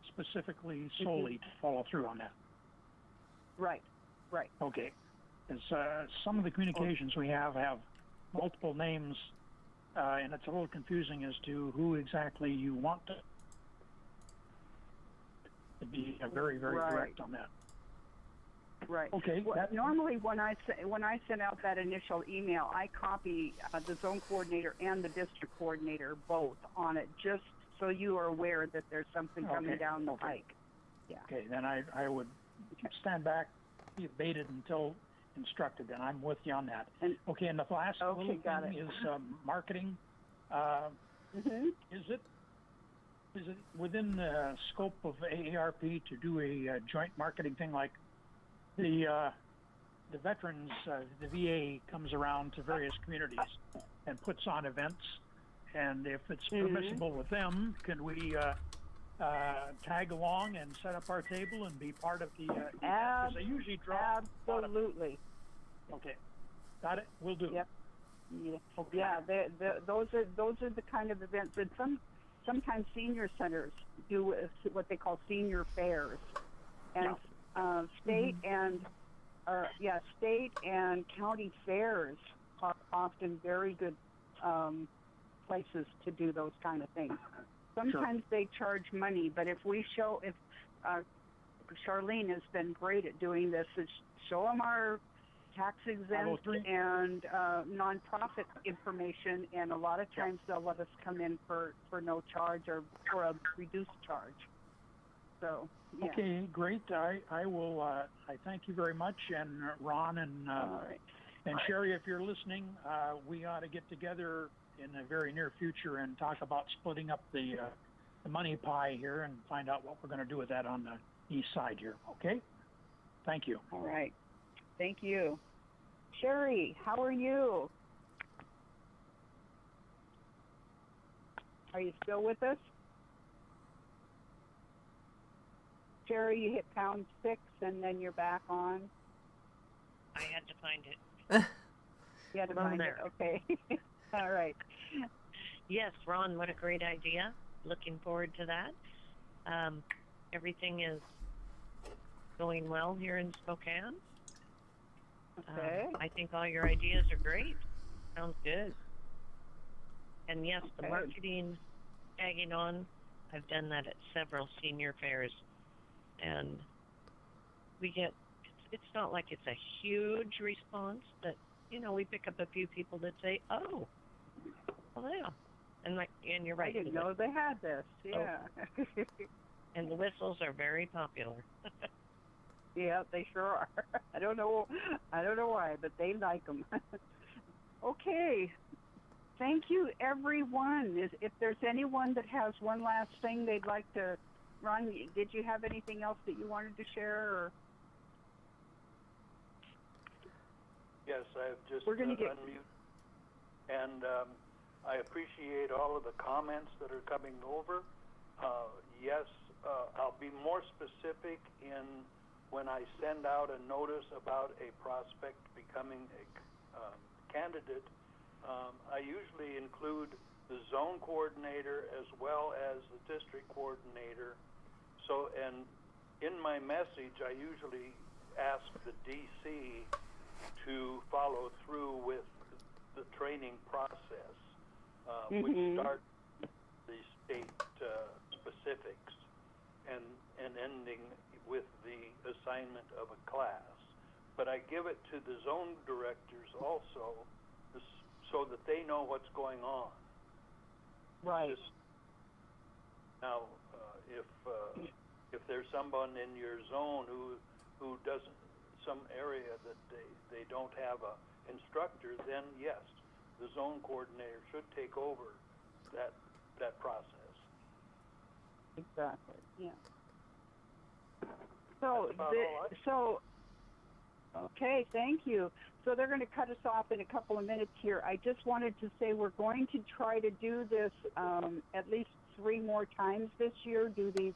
specifically, solely to follow through on that. Right. Right. Okay. Because some of the communications we have multiple names, and it's a little confusing as to who exactly you want to be very, very direct on that. Right. Okay. Well, normally, when I send out that initial email, I copy the zone coordinator and the district coordinator both on it, just so you are aware that there's something coming down the pike. Yeah. Okay. Then I would stand back, be abated until instructed, and I'm with you on that. And the last little thing is marketing. Is it within the scope of AARP to do a joint marketing thing, like the veterans, the VA comes around to various communities and puts on events, and if it's permissible with them, can we tag along and set up our table and be part of the event? 'Cause they usually draw absolutely. Okay, got it. We'll do. Yep. Yeah. Okay. Yeah. Those are the kind of events, and sometimes senior centers do what they call senior fairs, and state and county fairs are often very good places to do those kind of things. Sometimes they charge money, but if Charlene has been great at doing this, is show them our tax exempt and nonprofit information, and a lot of times they'll let us come in for no charge or for a reduced charge. So okay, great. I will. I thank you very much, and Ron and Sherry, if you're listening, we ought to get together in the very near future and talk about splitting up the money pie here and find out what we're going to do with that on the east side here. Okay. Thank you. All right. Thank you. Sherry, how are you? Are you still with us? Sherry, you hit #6 and then you're back on. I had to find it. You had to find it. Okay. All right. Yes, Ron, what a great idea. Looking forward to that. Everything is going well here in Spokane. Okay. I think all your ideas are great. Sounds good. And yes, the marketing, tagging on I've done that at several senior fairs, and we get, it's not like it's a huge response, but, you know, we pick up a few people that say, oh, well, yeah. And you're right. I didn't know they had this. Yeah. Oh. And the whistles are very popular. Yeah, they sure are. I don't know why, but they like them. Okay. Thank you, everyone. If there's anyone that has one last thing they'd like to, Ron, did you have anything else that you wanted to share? Or? Yes, I've just We're gonna get... unmute. And I appreciate all of the comments that are coming over. Yes, I'll be more specific in when I send out a notice about a prospect becoming a candidate. I usually include the zone coordinator as well as the district coordinator. So, and in my message, I usually ask the DC to follow through with the training process, which starts the state specifics and ending with the assignment of a class. But I give it to the zone directors also, so that they know what's going on. Right. Now, if there's someone in your zone who doesn't, some area that they don't have a instructor, then yes, the zone coordinator should take over that process. Exactly. Yeah. Okay, thank you. So they're going to cut us off in a couple of minutes here. I just wanted to say we're going to try to do this at least 3 more times this year, do these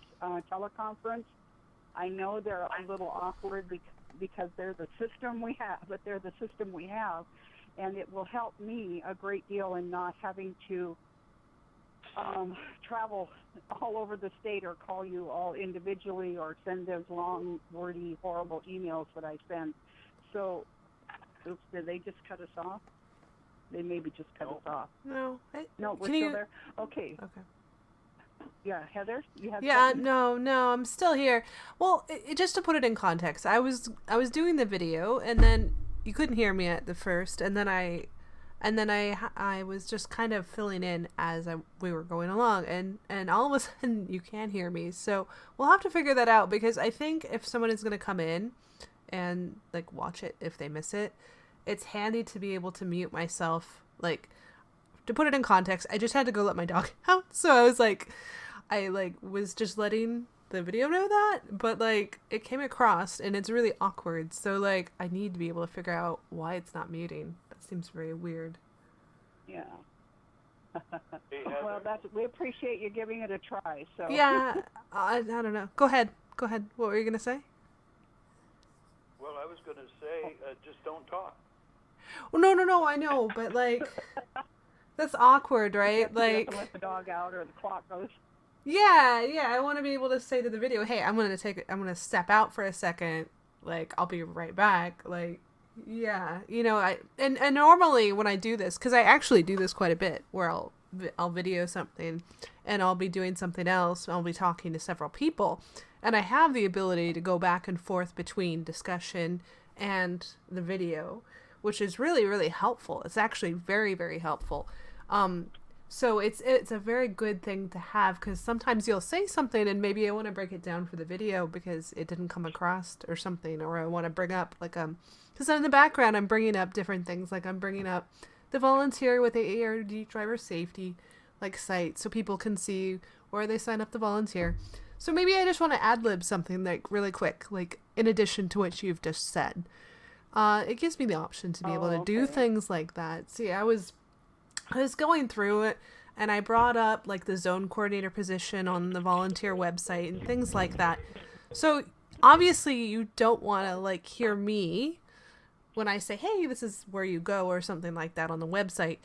teleconference. I know they're a little awkward because they're the system we have, but they're the system we have. And it will help me a great deal in not having to travel all over the state or call you all individually or send those long, wordy, horrible emails that I send. So, oops, did they just cut us off? They maybe just cut us off. No. No, we're still there? Okay. Yeah, Heather, you have something? No, I'm still here. Well, just to put it in context, I was doing the video, and then you couldn't hear me at the first, and then I was just kind of filling in as we were going along, and all of a sudden you can hear me. So we'll have to figure that out, because I think if someone is going to come in and like watch it, if they miss it, it's handy to be able to mute myself. Like, to put it in context, I just had to go let my dog out, so I was just letting the video know that, but like it came across and it's really awkward, so like I need to be able to figure out why it's not muting. That seems very weird. Yeah. Well, we appreciate you giving it a try. So yeah, I don't know. Go ahead. What were you gonna say? Well, I was gonna say just don't talk. Well, no, I know, but like that's awkward, right? Like, let the dog out or the clock goes. Yeah, I want to be able to say to the video, hey, I'm gonna step out for a second, like, I'll be right back, like, yeah, you know, and normally when I do this, because I actually do this quite a bit, where I'll video something, and I'll be doing something else, I'll be talking to several people, and I have the ability to go back and forth between discussion and the video, which is really, really helpful. It's actually very, very helpful. So it's a very good thing to have, because sometimes you'll say something and maybe I want to break it down for the video because it didn't come across or something, or I want to bring up like because in the background I'm bringing up different things, like I'm bringing up the volunteer with AARP driver safety like site so people can see where they sign up to volunteer. So maybe I just want to ad-lib something like really quick, like in addition to what you've just said. It gives me the option to be able to do things like that. See, I was going through it, and I brought up like the zone coordinator position on the volunteer website and things like that. So obviously you don't want to like hear me when I say, hey, this is where you go or something like that on the website.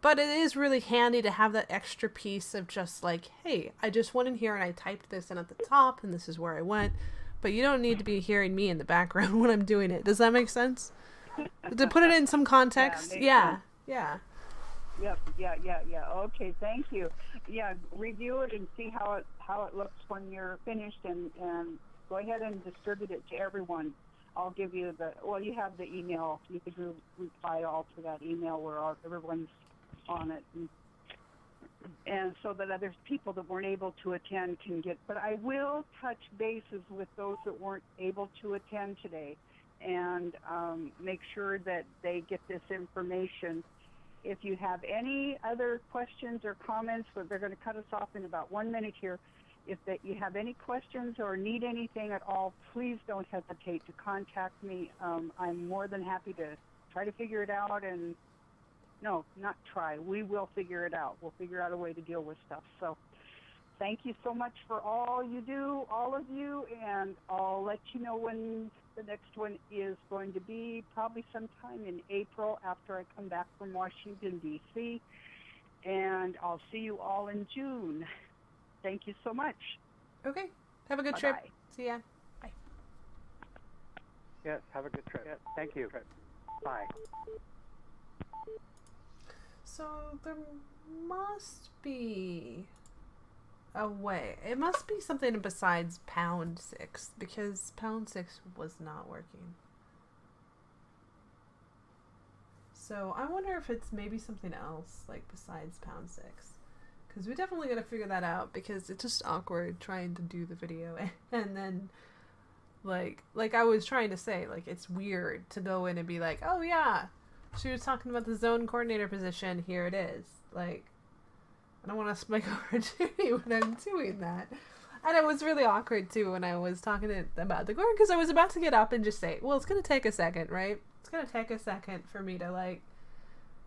But it is really handy to have that extra piece of just like, hey, I just went in here and I typed this in at the top and this is where I went. But you don't need to be hearing me in the background when I'm doing it. Does that make sense? To put it in some context? Yeah. Yep. Yeah. Okay. Thank you. Yeah. Review it and see how it looks when you're finished, and go ahead and distribute it to everyone. I'll give you you have the email. You could reply all to that email where everyone's on it, and so that other people that weren't able to attend can get. But I will touch bases with those that weren't able to attend today, and make sure that they get this information. If you have any other questions or comments, they're going to cut us off in about 1 minute here. If you have any questions or need anything at all, please don't hesitate to contact me. I'm more than happy to try to figure it out. And no, not try. We will figure it out. We'll figure out a way to deal with stuff. So thank you so much for all you do, all of you, and I'll let you know when the next one is going to be, probably sometime in April after I come back from Washington, D.C., and I'll see you all in June. Thank you so much. Okay. Have a good Bye-bye. trip. See ya. Bye. Yes, have a good trip. Yes, thank you. Bye. So there must be a way. It must be something besides pound 6, because pound 6 was not working. So I wonder if it's maybe something else, like besides pound 6. Because we definitely got to figure that out, because it's just awkward trying to do the video and then like I was trying to say, like, it's weird to go in and be like, oh yeah, she was talking about the zone coordinator position, here it is. Like, I don't want to spike over Judy when I'm doing that. And it was really awkward too when I was talking about the Gordon, because I was about to get up and just say, well, it's going to take a second, right? It's going to take a second for me to, like,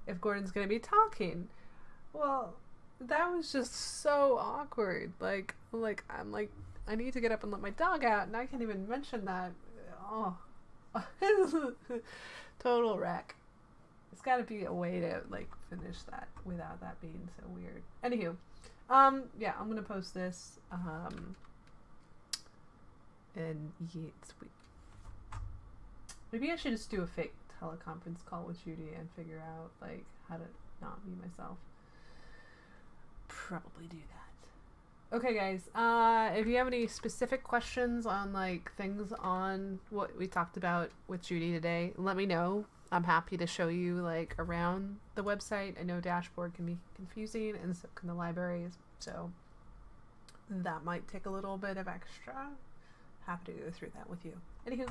if Gordon's going to be talking. Well, that was just so awkward. Like I'm like, I need to get up and let my dog out, and I can't even mention that. Oh, total wreck. There's got to be a way to, like, finish that without that being so weird. Anywho, yeah, I'm gonna post this. And yeah, sweet. Maybe I should just do a fake teleconference call with Judy and figure out, like, how to not be myself. Probably do that. Okay, guys, if you have any specific questions on, like, things on what we talked about with Judy today, let me know. I'm happy to show you, like, around the website. I know dashboard can be confusing, and so can the libraries, so that might take a little bit of extra. Happy to go through that with you. Anywho,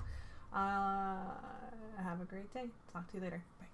have a great day. Talk to you later. Bye.